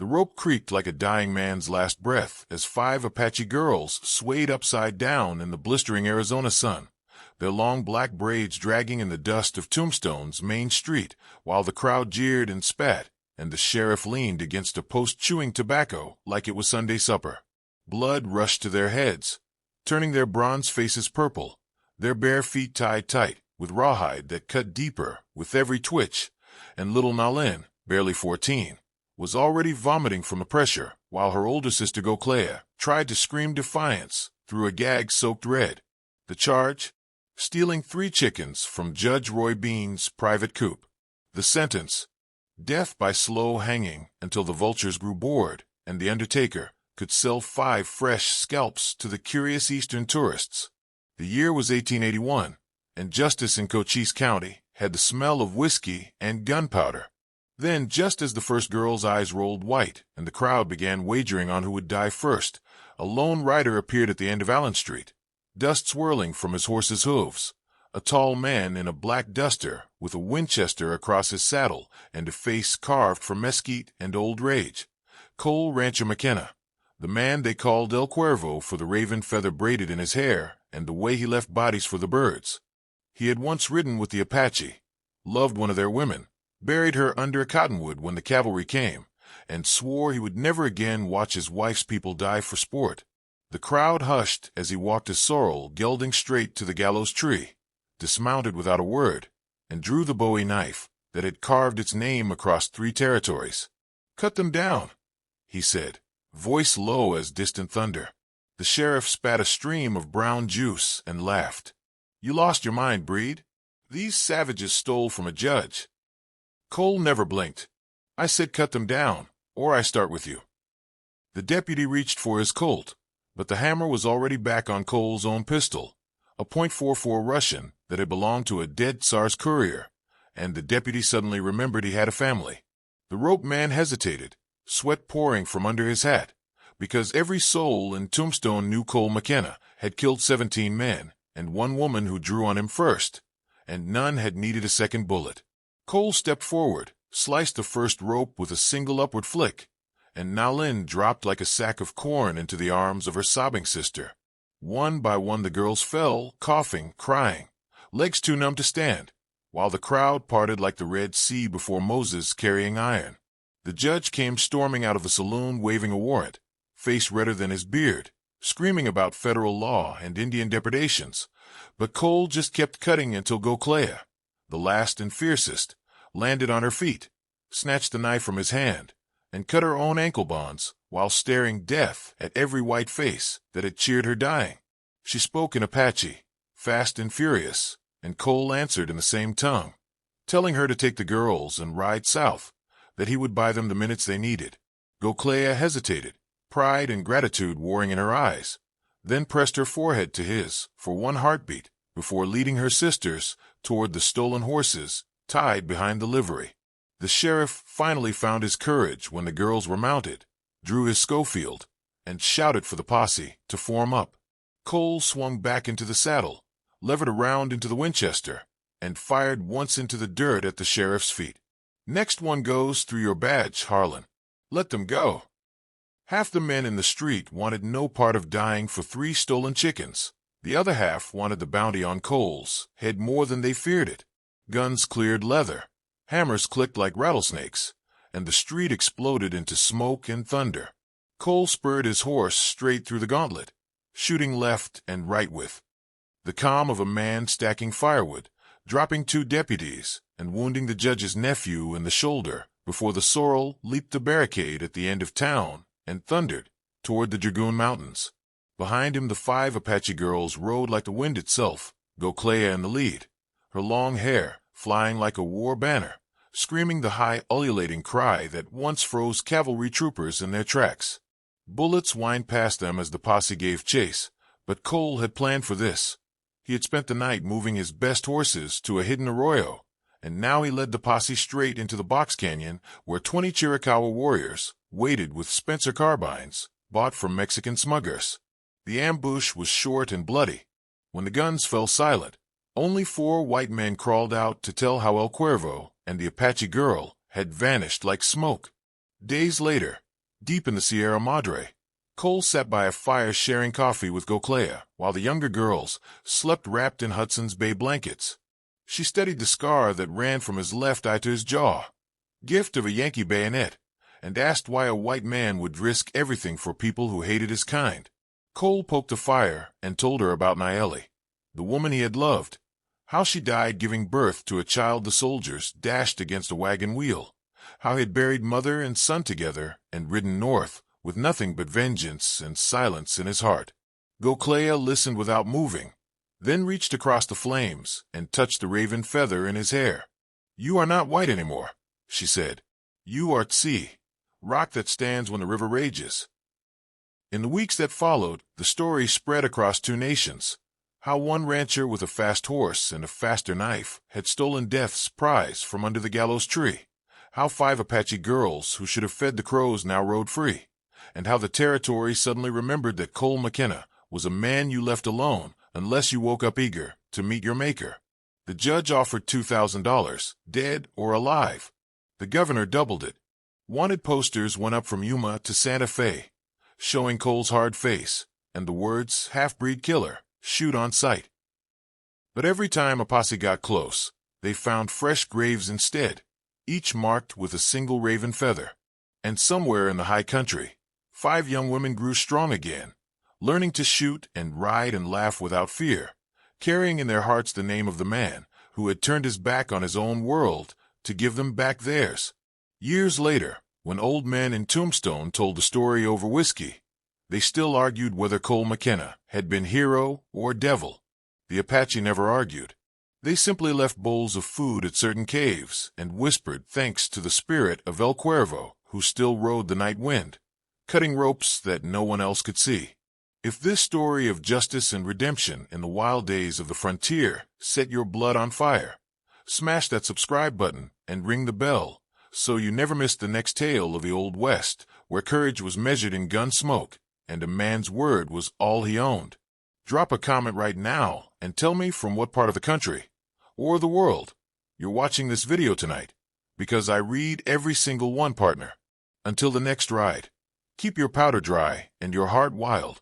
The rope creaked like a dying man's last breath as 5 Apache girls swayed upside down in the blistering Arizona sun, their long black braids dragging in the dust of Tombstone's main street, while the crowd jeered and spat, and the sheriff leaned against a post chewing tobacco like it was Sunday supper. Blood rushed to their heads, turning their bronze faces purple, their bare feet tied tight, with rawhide that cut deeper with every twitch, and little Nalin, barely 14, was already vomiting from the pressure, while her older sister Goclea tried to scream defiance through a gag soaked red. The charge? Stealing 3 chickens from Judge Roy Bean's private coop. The sentence? Death by slow hanging until the vultures grew bored and the undertaker could sell 5 fresh scalps to the curious eastern tourists. The year was 1881, and justice in Cochise County had the smell of whiskey and gunpowder. Then, just as the first girl's eyes rolled white and the crowd began wagering on who would die first, a lone rider appeared at the end of Allen Street, dust swirling from his horse's hooves, a tall man in a black duster with a Winchester across his saddle and a face carved from mesquite and old rage. Cole Rancher McKenna, the man they called El Cuervo for the raven feather braided in his hair and the way he left bodies for the birds. He had once ridden with the Apache, loved one of their women, buried her under a cottonwood when the cavalry came, and swore he would never again watch his wife's people die for sport. The crowd hushed as he walked a sorrel gelding straight to the gallows tree, dismounted without a word, and drew the Bowie knife that had carved its name across 3 territories. "Cut them down," he said, voice low as distant thunder. The sheriff spat a stream of brown juice and laughed. "You lost your mind, Breed. These savages stole from a judge." Cole never blinked. "I said cut them down, or I start with you." The deputy reached for his Colt, but the hammer was already back on Cole's own pistol, a .44 Russian that had belonged to a dead Tsar's courier, and the deputy suddenly remembered he had a family. The rope man hesitated, sweat pouring from under his hat, because every soul in Tombstone knew Cole McKenna had killed 17 men and 1 woman who drew on him first, and none had needed a second bullet. Cole stepped forward, sliced the first rope with a single upward flick, and Nalin dropped like a sack of corn into the arms of her sobbing sister. One by one the girls fell, coughing, crying, legs too numb to stand, while the crowd parted like the Red Sea before Moses carrying iron. The judge came storming out of the saloon waving a warrant, face redder than his beard, screaming about federal law and Indian depredations, but Cole just kept cutting until Goclea, the last and fiercest, landed on her feet, snatched the knife from his hand, and cut her own ankle bonds while staring death at every white face that had cheered her dying. She spoke in Apache, fast and furious, and Cole answered in the same tongue, telling her to take the girls and ride south, that he would buy them the minutes they needed. Goclea hesitated, pride and gratitude warring in her eyes, then pressed her forehead to his for 1 heartbeat before leading her sisters toward the stolen horses tied behind the livery. The sheriff finally found his courage when the girls were mounted, drew his Schofield, and shouted for the posse to form up. Cole swung back into the saddle, levered around into the Winchester, and fired once into the dirt at the sheriff's feet. "Next one goes through your badge, Harlan. Let them go." Half the men in the street wanted no part of dying for 3 stolen chickens. The other half wanted the bounty on Cole's head more than they feared it. Guns cleared leather, hammers clicked like rattlesnakes, and the street exploded into smoke and thunder. Cole spurred his horse straight through the gauntlet, shooting left and right with the calm of a man stacking firewood, dropping 2 deputies and wounding the judge's nephew in the shoulder before the sorrel leaped the barricade at the end of town and thundered toward the Dragoon Mountains. Behind him the 5 Apache girls rode like the wind itself, Goclea in the lead, her long hair flying like a war banner, screaming the high ululating cry that once froze cavalry troopers in their tracks. Bullets whined past them as the posse gave chase, but Cole had planned for this. He had spent the night moving his best horses to a hidden arroyo, and now he led the posse straight into the box canyon where 20 Chiricahua warriors waited with Spencer carbines, bought from Mexican smugglers. The ambush was short and bloody. When the guns fell silent, only 4 white men crawled out to tell how El Cuervo and the Apache girl had vanished like smoke. Days later, Deep in the Sierra Madre, Cole sat by a fire sharing coffee with Goclea, while the younger girls slept wrapped in Hudson's Bay blankets. She studied the scar that ran from his left eye to his jaw, gift of a Yankee bayonet, and asked why a white man would risk everything for people who hated his kind. Cole poked the fire and told her about Nayeli, the woman he had loved, how she died giving birth to a child the soldiers dashed against a wagon wheel, how he had buried mother and son together and ridden north with nothing but vengeance and silence in his heart. Goclea listened without moving, then reached across the flames and touched the raven feather in his hair. "You are not white anymore," she said. "You are Tsi, rock that stands when the river rages." In the weeks that followed, the story spread across two nations. How one rancher with a fast horse and a faster knife had stolen Death's prize from under the gallows tree. How 5 Apache girls who should have fed the crows now rode free. And how the territory suddenly remembered that Cole McKenna was a man you left alone unless you woke up eager to meet your maker. The judge offered $2,000, dead or alive. The governor doubled it. Wanted posters went up from Yuma to Santa Fe, showing Cole's hard face, and the words, "half-breed killer," shoot on sight. But every time a posse got close, they found fresh graves instead, each marked with a single raven feather. And somewhere in the high country, 5 young women grew strong again, learning to shoot and ride and laugh without fear, carrying in their hearts the name of the man who had turned his back on his own world to give them back theirs. Years later, when old men in Tombstone told the story over whiskey, they still argued whether Cole McKenna had been hero or devil. The Apache never argued. They simply left bowls of food at certain caves and whispered thanks to the spirit of El Cuervo, who still rode the night wind, cutting ropes that no one else could see. If this story of justice and redemption in the wild days of the frontier set your blood on fire, smash that subscribe button and ring the bell so you never miss the next tale of the Old West, where courage was measured in gun smoke and a man's word was all he owned. Drop a comment right now and tell me from what part of the country or the world you're watching this video tonight, because I read every single one, partner. Until the next ride, keep your powder dry and your heart wild.